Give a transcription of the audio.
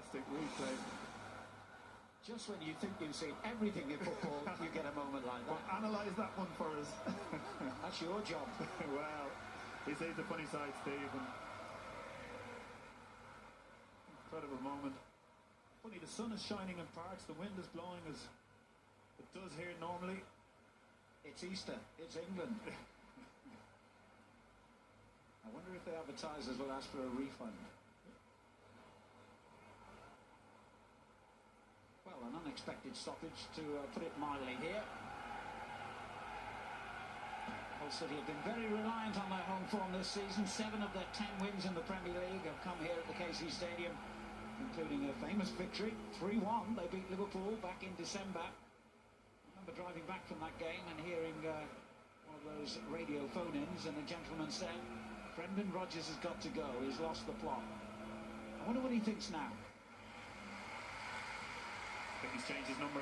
fantastic replay. Just when you think you've seen everything in football, you get a moment like that. Well, analyse that one for us. That's your job. Well, he sees the funny side, Steve. And incredible moment. Funny, the sun is shining in parts, the wind is blowing as it does here normally. It's Easter, it's England. I wonder if the advertisers will ask for a refund. Well, an unexpected stoppage to put it mildly here. Hull City have been very reliant on their home form this season. 7 of their 10 wins in the Premier League have come here at the KC Stadium, including a famous victory, 3-1. They beat Liverpool back in December. I remember driving back from that game and hearing one of those radio phone-ins, and the gentleman said, Brendan Rodgers has got to go, he's lost the plot. I wonder what he thinks now. I think he's changed his number.